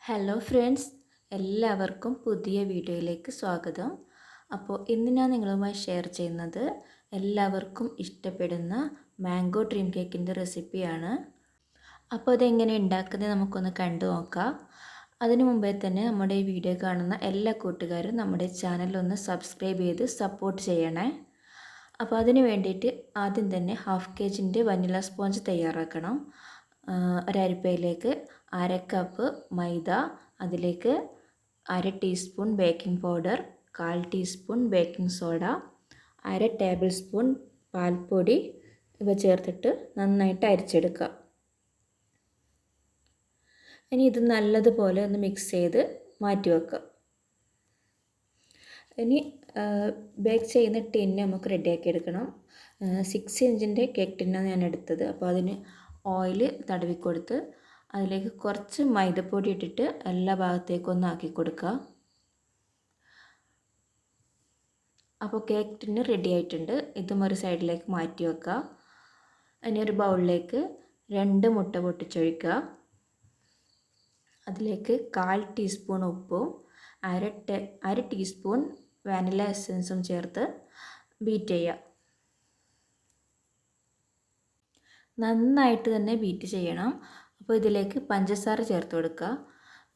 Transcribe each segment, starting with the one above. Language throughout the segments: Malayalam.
ഹലോ ഫ്രണ്ട്സ്, എല്ലാവർക്കും പുതിയ വീഡിയോയിലേക്ക് സ്വാഗതം. അപ്പോൾ ഇന്ന് ഞാൻ നിങ്ങളുമായി ഷെയർ ചെയ്യുന്നത് എല്ലാവർക്കും ഇഷ്ടപ്പെടുന്ന മാംഗോ ഡ്രീം കേക്കിൻ്റെ റെസിപ്പിയാണ്. അപ്പോൾ അതെങ്ങനെ ഉണ്ടാക്കുന്നത് നമുക്കൊന്ന് കണ്ടു നോക്കാം. അതിനു മുമ്പേ തന്നെ നമ്മുടെ ഈ വീഡിയോ കാണുന്ന എല്ലാ കൂട്ടുകാരും നമ്മുടെ ചാനലൊന്ന് സബ്സ്ക്രൈബ് ചെയ്ത് സപ്പോർട്ട് ചെയ്യണേ. അപ്പോൾ അതിന് വേണ്ടിയിട്ട് ആദ്യം തന്നെ ഹാഫ് kg വനില സ്പോഞ്ച് തയ്യാറാക്കണം. ഒരരിപ്പയിലേക്ക് 1/2 കപ്പ് മൈദ, അതിലേക്ക് 1/2 teaspoon baking powder, 1/4 teaspoon baking soda, 1/2 table spoon പാൽപ്പൊടി ഇവ ചേർത്തിട്ട് നന്നായിട്ട് അരിച്ചെടുക്കുക. ഇനി ഇത് നല്ലതുപോലെ ഒന്ന് മിക്സ് ചെയ്ത് മാറ്റി വെക്കുക. ഇനി ബേക്ക് ചെയ്യുന്ന ടിന്ന് നമുക്ക് റെഡിയാക്കി എടുക്കണം. 6 ഇഞ്ചിൻ്റെ കേക്ക് ടിന്നാണ് ഞാൻ എടുത്തത്. അപ്പോൾ അതിന് ഓയിൽ തടവിക്കൊടുത്ത് അതിലേക്ക് കുറച്ച് മൈദപ്പൊടി ഇട്ടിട്ട് എല്ലാ ഭാഗത്തേക്കും ഒന്ന് ആക്കി കൊടുക്കുക. അപ്പോൾ കേക്ക് ടിന്ന് റെഡി ആയിട്ടുണ്ട്. ഇതും ഒരു സൈഡിലേക്ക് മാറ്റി വെക്കുക. ഇനി ഒരു ബൗളിലേക്ക് 2 മുട്ട പൊട്ടിച്ചൊഴിക്കുക. അതിലേക്ക് 1/4 ടീസ്പൂൺ ഉപ്പും 1/2 ടീസ്പൂൺ വാനില എസൻസും ചേർത്ത് ബീറ്റ് ചെയ്യുക. നന്നായിട്ട് തന്നെ ബീറ്റ് ചെയ്യണം. അപ്പോൾ ഇതിലേക്ക് പഞ്ചസാര ചേർത്ത് കൊടുക്കുക.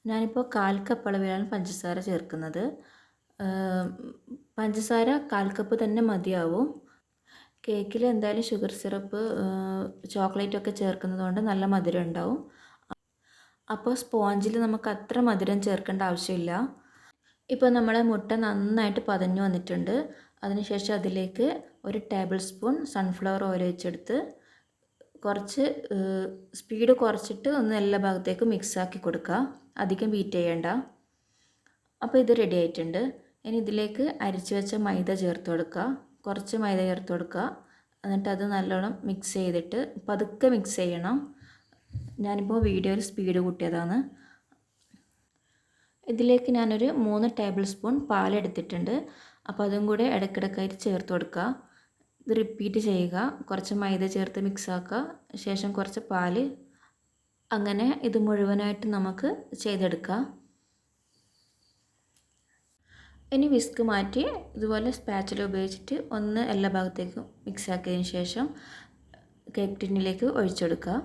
ഞാനിപ്പോൾ 1/4 കപ്പ് അളവിലാണ് പഞ്ചസാര ചേർക്കുന്നത്. പഞ്ചസാര 1/4 കപ്പ് തന്നെ മതിയാവും. കേക്കിൽ എന്തായാലും ഷുഗർ സിറപ്പ്, ചോക്ലേറ്റൊക്കെ ചേർക്കുന്നതുകൊണ്ട് നല്ല മധുരം ഉണ്ടാവും. അപ്പോൾ സ്പോഞ്ചിൽ നമുക്ക് അത്ര മധുരം ചേർക്കേണ്ട ആവശ്യമില്ല. ഇപ്പോൾ നമ്മളെ മുട്ട നന്നായിട്ട് പതഞ്ഞു വന്നിട്ടുണ്ട്. അതിനുശേഷം അതിലേക്ക് 1 ടേബിൾ സ്പൂൺ സൺഫ്ലവർ ഓയിൽ ഒഴിച്ചെടുത്ത് കുറച്ച് സ്പീഡ് കുറച്ചിട്ട് ഒന്ന് എല്ലാ ഭാഗത്തേക്കും മിക്സാക്കി കൊടുക്കുക. അധികം ബീറ്റ് ചെയ്യേണ്ട. അപ്പോൾ ഇത് റെഡി ആയിട്ടുണ്ട്. ഇനി ഇതിലേക്ക് അരിച്ചു വെച്ച മൈദ ചേർത്ത് കൊടുക്കുക. കുറച്ച് മൈദ ചേർത്ത് കൊടുക്കുക. എന്നിട്ട് അത് നല്ലോണം മിക്സ് ചെയ്തിട്ട് പതുക്കെ മിക്സ് ചെയ്യണം. ഞാനിപ്പോൾ വീഡിയോയിൽ സ്പീഡ് കൂട്ടിയതാണ്. ഇതിലേക്ക് ഞാനൊരു 3 ടേബിൾ സ്പൂൺ പാലെടുത്തിട്ടുണ്ട്. അപ്പോൾ അതും കൂടെ ഇടയ്ക്കിടയ്ക്കായിട്ട് ചേർത്ത് കൊടുക്കുക. ഇത് റിപ്പീറ്റ് ചെയ്യുക. കുറച്ച് മൈദ ചേർത്ത് മിക്സ് ആക്കുക. ശേഷം കുറച്ച് പാല്. അങ്ങനെ ഇത് മുഴുവനായിട്ട് നമുക്ക് ചെയ്തെടുക്കാം. ഇനി വിസ്ക് മാറ്റി ഇതുപോലെ സ്പാച്ചില ഉപയോഗിച്ചിട്ട് ഒന്ന് എല്ലാ ഭാഗത്തേക്കും മിക്സ് ആക്കിയതിന് ശേഷം കേക്ക് ടിന്നിലേക്ക് ഒഴിച്ചെടുക്കുക.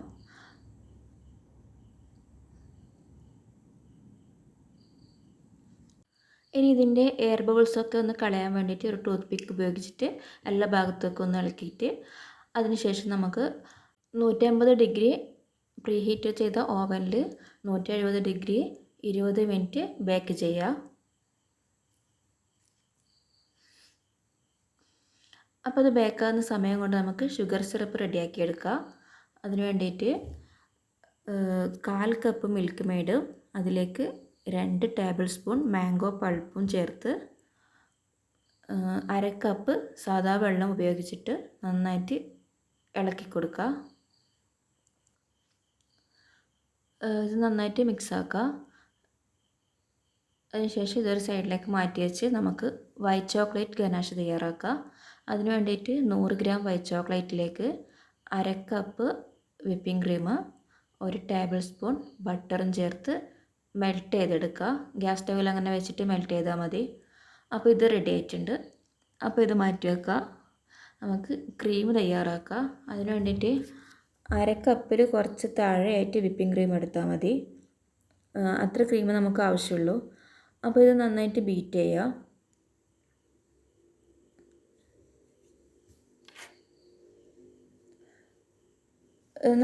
ഇനി ഇതിൻ്റെ എയർ ബബിൾസൊക്കെ ഒന്ന് കളയാൻ വേണ്ടിയിട്ട് ഒരു ടൂത്ത് പിക്ക് ഉപയോഗിച്ചിട്ട് എല്ലാ ഭാഗത്തേക്കും ഒന്ന് ഇളക്കിയിട്ട് അതിനുശേഷം നമുക്ക് 150 ഡിഗ്രി പ്രീ ഹീറ്റ് ചെയ്ത ഓവനിൽ 170 ഡിഗ്രി 20 മിനിറ്റ് ബേക്ക് ചെയ്യുക. അപ്പോൾ അത് ബേക്കാകുന്ന സമയം കൊണ്ട് നമുക്ക് ഷുഗർ സിറപ്പ് റെഡിയാക്കി എടുക്കാം. അതിന് വേണ്ടിയിട്ട് 1/4 കപ്പ് മിൽക്ക് മെയ്ഡ്, അതിലേക്ക് 2 ടേബിൾ സ്പൂൺ മാംഗോ പൾപ്പും ചേർത്ത് 1/2 കപ്പ് സാദാ വെള്ളം ഉപയോഗിച്ചിട്ട് നന്നായിട്ട് ഇളക്കി കൊടുക്കുക. ഇത് നന്നായിട്ട് മിക്സ് ആക്കുക. അതിനുശേഷം ഇതൊരു സൈഡിലേക്ക് മാറ്റി വെച്ച് നമുക്ക് വൈറ്റ് ചോക്ലേറ്റ് ഗനാഷ് തയ്യാറാക്കാം. അതിന് വേണ്ടിയിട്ട് 100 ഗ്രാം വൈറ്റ് ചോക്ലേറ്റിലേക്ക് 1/2 cup whipping cream, 1 tablespoon ബട്ടറും ചേർത്ത് മെൽറ്റ് ചെയ്തെടുക്കുക. ഗ്യാസ് സ്റ്റവിൽ അങ്ങനെ വെച്ചിട്ട് മെൽറ്റ് ചെയ്താൽ മതി. അപ്പോൾ ഇത് റെഡി ആയിട്ടുണ്ട്. അപ്പോൾ ഇത് മാറ്റി വെക്കുക. നമുക്ക് ക്രീം തയ്യാറാക്കാം. അതിന് വേണ്ടിയിട്ട് 1/2 കപ്പിൽ കുറച്ച് താഴെയായിട്ട് വിപ്പിംഗ് ക്രീം എടുത്താൽ മതി. അത്ര ക്രീം നമുക്ക് ആവശ്യമുള്ളൂ. അപ്പോൾ ഇത് നന്നായിട്ട് ബീറ്റ് ചെയ്യുക.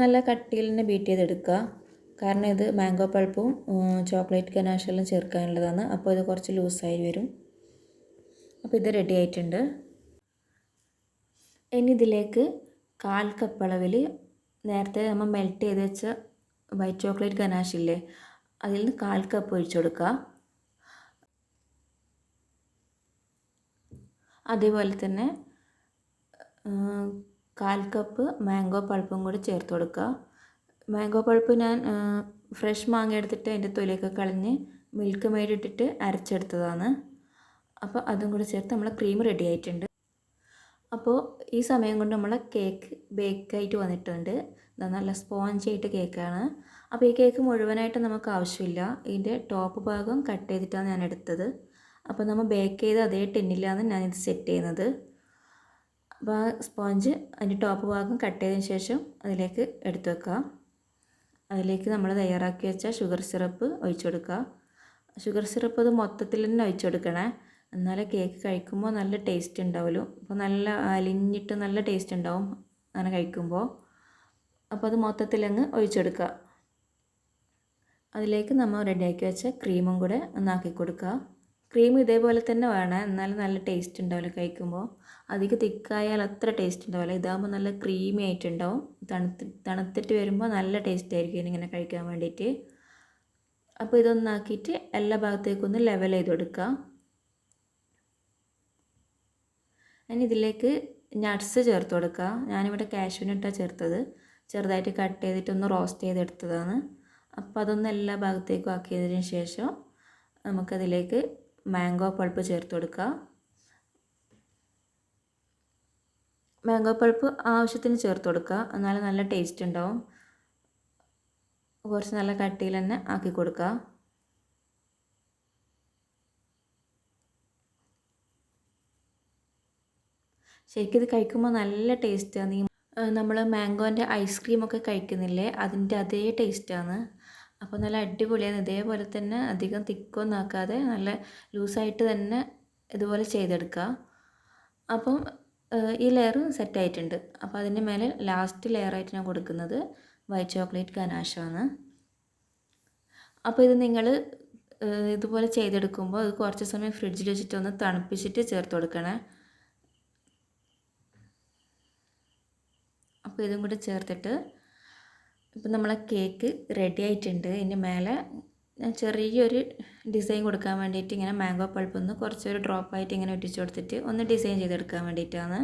നല്ല കട്ടിയിൽ തന്നെ ബീറ്റ് ചെയ്തെടുക്കുക. കാരണം ഇത് മാംഗോ പൾപ്പും ചോക്ലേറ്റ് ഗനാഷെല്ലാം ചേർക്കാനുള്ളതാണ്. അപ്പോൾ ഇത് കുറച്ച് ലൂസായി വരും. അപ്പോൾ ഇത് റെഡി ആയിട്ടുണ്ട്. ഇനി ഇതിലേക്ക് 1/4 കപ്പ് അളവിൽ നേരത്തെ നമ്മൾ മെൽറ്റ് ചെയ്ത് വെച്ച വൈറ്റ് ചോക്ലേറ്റ് ഗനാഷ് ഇല്ലേ, അതിൽ നിന്ന് 1/4 കപ്പ് ഒഴിച്ചു കൊടുക്കുക. അതേപോലെ തന്നെ 1/4 കപ്പ് മാംഗോ പൾപ്പും കൂടി ചേർത്ത് കൊടുക്കുക. മാംഗോ പൾപ്പ് ഞാൻ ഫ്രഷ് മാങ്ങ എടുത്തിട്ട് അതിൻ്റെ തൊലിയൊക്കെ കളഞ്ഞ് മിൽക്ക് മെയ്ഡ് ഇട്ടിട്ട് അരച്ചെടുത്തതാണ്. അപ്പോൾ അതും കൂടി ചേർത്ത് നമ്മളെ ക്രീം റെഡി ആയിട്ടുണ്ട്. അപ്പോൾ ഈ സമയം കൊണ്ട് നമ്മളെ കേക്ക് ബേക്കായിട്ട് വന്നിട്ടുണ്ട്. നല്ല സ്പോഞ്ച് ആയിട്ട് കേക്കാണ്. അപ്പോൾ ഈ കേക്ക് മുഴുവനായിട്ട് നമുക്ക് ആവശ്യമില്ല. ഇതിൻ്റെ ടോപ്പ് ഭാഗം കട്ട് ചെയ്തിട്ടാണ് ഞാൻ എടുത്തത്. അപ്പോൾ നമ്മൾ ബേക്ക് ചെയ്ത് അതേ ടിന്നിലാണ് ഞാനിത് സെറ്റ് ചെയ്യുന്നത്. അപ്പോൾ ആ സ്പോഞ്ച് അതിൻ്റെ ടോപ്പ് ഭാഗം കട്ട് ചെയ്തതിന് ശേഷം അതിലേക്ക് എടുത്തു വെക്കുക. അതിലേക്ക് നമ്മൾ തയ്യാറാക്കി വെച്ച ഷുഗർ സിറപ്പ് ഒഴിച്ചു കൊടുക്കുക. ഷുഗർ സിറപ്പ് അത് മൊത്തത്തിൽ തന്നെ ഒഴിച്ചു കൊടുക്കണേ, എന്നാലേ കേക്ക് കഴിക്കുമ്പോൾ നല്ല ടേസ്റ്റ് ഉണ്ടാവുമല്ലോ. അപ്പോൾ നല്ല അലിഞ്ഞിട്ട് നല്ല ടേസ്റ്റ് ഉണ്ടാവും അങ്ങനെ കഴിക്കുമ്പോൾ. അപ്പോൾ അത് മൊത്തത്തിലങ്ങ് ഒഴിച്ചെടുക്കുക. അതിലേക്ക് നമ്മൾ റെഡിയാക്കി വെച്ച ക്രീമും കൂടെ ഒന്നാക്കി കൊടുക്കുക. ക്രീം ഇതേപോലെ തന്നെ വേണം, എന്നാലും നല്ല ടേസ്റ്റ് ഉണ്ടാവില്ല കഴിക്കുമ്പോൾ. അധികം തിക്കായാൽ അത്ര ടേസ്റ്റ് ഉണ്ടാവില്ല. ഇതാകുമ്പോൾ നല്ല ക്രീമി ആയിട്ടുണ്ടാവും. തണുത്തിട്ട് വരുമ്പോൾ നല്ല ടേസ്റ്റ് ആയിരിക്കും ഇങ്ങനെ കഴിക്കാൻ വേണ്ടിയിട്ട്. അപ്പോൾ ഇതൊന്നാക്കിയിട്ട് എല്ലാ ഭാഗത്തേക്കൊന്ന് ലെവൽ ചെയ്ത് കൊടുക്കുക. ഇനി ഇതിലേക്ക് നട്ട്സ് ചേർത്ത് കൊടുക്കുക. ഞാനിവിടെ കാഷ്യൂനട്ടാണ് ചേർത്തത്. ചെറുതായിട്ട് കട്ട് ചെയ്തിട്ടൊന്ന് റോസ്റ്റ് ചെയ്തെടുത്തതാണ്. അപ്പോൾ അതൊന്ന് എല്ലാ ഭാഗത്തേക്കും ആക്കിയതിന് ശേഷം നമുക്കതിലേക്ക് മാംഗോ പൾപ്പ് ചേർത്ത് കൊടുക്കുക. മാംഗോ പൾപ്പ് ആവശ്യത്തിന് ചേർത്ത് കൊടുക്കുക, എന്നാലും നല്ല ടേസ്റ്റ് ഉണ്ടാവും. കുറച്ച് നല്ല കട്ടിയിൽ തന്നെ ആക്കി കൊടുക്കുക. ശരിക്കും ഇത് കഴിക്കുമ്പോൾ നല്ല ടേസ്റ്റാണ്. നമ്മൾ മാംഗോൻ്റെ ഐസ്ക്രീമൊക്കെ കഴിക്കുന്നില്ലേ, അതിൻ്റെ അതേ ടേസ്റ്റാണ്. അപ്പോൾ നല്ല അടിപൊളിയാണ്. ഇതേപോലെ തന്നെ അധികം തിക്കൊന്നും ആക്കാതെ നല്ല ലൂസായിട്ട് തന്നെ ഇതുപോലെ ചെയ്തെടുക്കുക. അപ്പം ഈ ലെയർ സെറ്റായിട്ടുണ്ട്. അപ്പോൾ അതിൻ്റെ മേലെ ലാസ്റ്റ് ലെയറായിട്ട് ഞാൻ കൊടുക്കുന്നത് വൈറ്റ് ചോക്ലേറ്റ് ഗനാഷാണ്. അപ്പോൾ ഇത് നിങ്ങൾ ഇതുപോലെ ചെയ്തെടുക്കുമ്പോൾ അത് കുറച്ച് സമയം ഫ്രിഡ്ജിൽ വെച്ചിട്ട് ഒന്ന് തണുപ്പിച്ചിട്ട് ചേർത്ത് കൊടുക്കണേ. അപ്പോൾ ഇതും കൂടി ചേർത്തിട്ട് ഇപ്പം നമ്മളെ കേക്ക് റെഡി ആയിട്ടുണ്ട്. ഇതിൻ്റെ മേലെ ഞാൻ ചെറിയൊരു ഡിസൈൻ കൊടുക്കാൻ വേണ്ടിയിട്ട് ഇങ്ങനെ മാംഗോ പൾപ്പ് ഒന്ന് കുറച്ചൊരു ഡ്രോപ്പായിട്ട് ഇങ്ങനെ ഒട്ടിച്ച് കൊടുത്തിട്ട് ഒന്ന് ഡിസൈൻ ചെയ്തെടുക്കാൻ വേണ്ടിയിട്ടാണ്.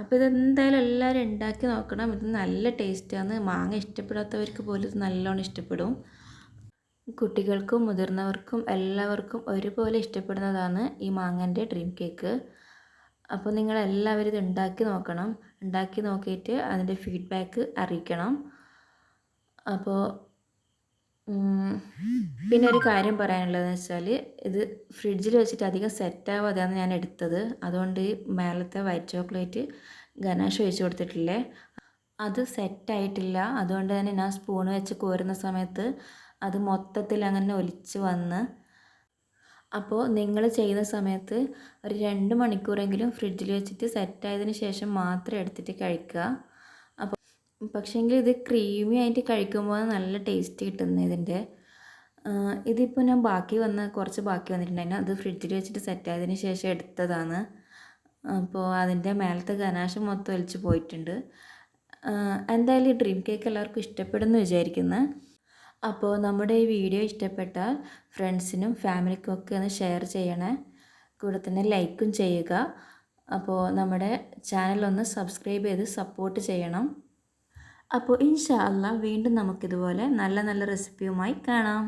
അപ്പോൾ ഇതെന്തായാലും എല്ലാവരും ഉണ്ടാക്കി നോക്കണം. ഇത് നല്ല ടേസ്റ്റാണ്. മാങ്ങ ഇഷ്ടപ്പെടാത്തവർക്ക് പോലും ഇത് നല്ലോണം ഇഷ്ടപ്പെടും. കുട്ടികൾക്കും മുതിർന്നവർക്കും എല്ലാവർക്കും ഒരുപോലെ ഇഷ്ടപ്പെടുന്നതാണ് ഈ മാങ്ങൻ്റെ ഡ്രീം കേക്ക്. അപ്പോൾ നിങ്ങളെല്ലാവരും ഇത് ഉണ്ടാക്കി നോക്കണം. ഉണ്ടാക്കി നോക്കിയിട്ട് അതിൻ്റെ ഫീഡ്ബാക്ക് അറിയിക്കണം. അപ്പോൾ പിന്നെ ഒരു കാര്യം പറയാനുള്ളതെന്ന് വെച്ചാൽ ഇത് ഫ്രിഡ്ജിൽ വെച്ചിട്ട് അധികം സെറ്റാവാതെയാണ് ഞാൻ എടുത്തത്. അതുകൊണ്ട് മേലത്തെ വൈറ്റ് ചോക്ലേറ്റ് ഗനാഷ് ഒഴിച്ച് കൊടുത്തിട്ടില്ലേ, അത് സെറ്റായിട്ടില്ല. അതുകൊണ്ട് തന്നെ ഞാൻ സ്പൂൺ വെച്ച് കോരുന്ന സമയത്ത് അത് മൊത്തത്തിൽ അങ്ങനെ ഒലിച്ച് വന്ന്. അപ്പോൾ നിങ്ങൾ ചെയ്യുന്ന സമയത്ത് ഒരു 2 മണിക്കൂറെങ്കിലും ഫ്രിഡ്ജിൽ വെച്ചിട്ട് സെറ്റായതിന് ശേഷം മാത്രം എടുത്തിട്ട് കഴിക്കുക. അപ്പോൾ പക്ഷേങ്കിൽ ഇത് ക്രീമി ആയിട്ട് കഴിക്കുമ്പോൾ നല്ല ടേസ്റ്റ് കിട്ടുന്നത് ഇതിൻ്റെ. ഇതിപ്പോൾ ഞാൻ കുറച്ച് ബാക്കി വന്നിട്ടുണ്ടായിരുന്നു. അത് ഫ്രിഡ്ജിൽ വെച്ചിട്ട് സെറ്റായതിന് ശേഷം എടുത്തതാണ്. അപ്പോൾ അതിൻ്റെ മേലത്തെ ഗനാശം മൊത്തം ഒലിച്ച് പോയിട്ടുണ്ട്. എന്തായാലും ഈ ഡ്രീം കേക്ക് എല്ലാവർക്കും ഇഷ്ടപ്പെടുമെന്ന് വിചാരിക്കുന്നു. അപ്പോൾ നമ്മുടെ ഈ വീഡിയോ ഇഷ്ടപ്പെട്ടാൽ ഫ്രണ്ട്സിനും ഫാമിലിക്കും ഒക്കെ ഒന്ന് ഷെയർ ചെയ്യണേ. കൂടെ തന്നെ ലൈക്കും ചെയ്യുക. അപ്പോൾ നമ്മുടെ ചാനലൊന്ന് സബ്സ്ക്രൈബ് ചെയ്ത് സപ്പോർട്ട് ചെയ്യണം. അപ്പോൾ ഇൻഷാ അല്ലാഹ് വീണ്ടും നമുക്കിതുപോലെ നല്ല നല്ല റെസിപ്പിയുമായി കാണാം.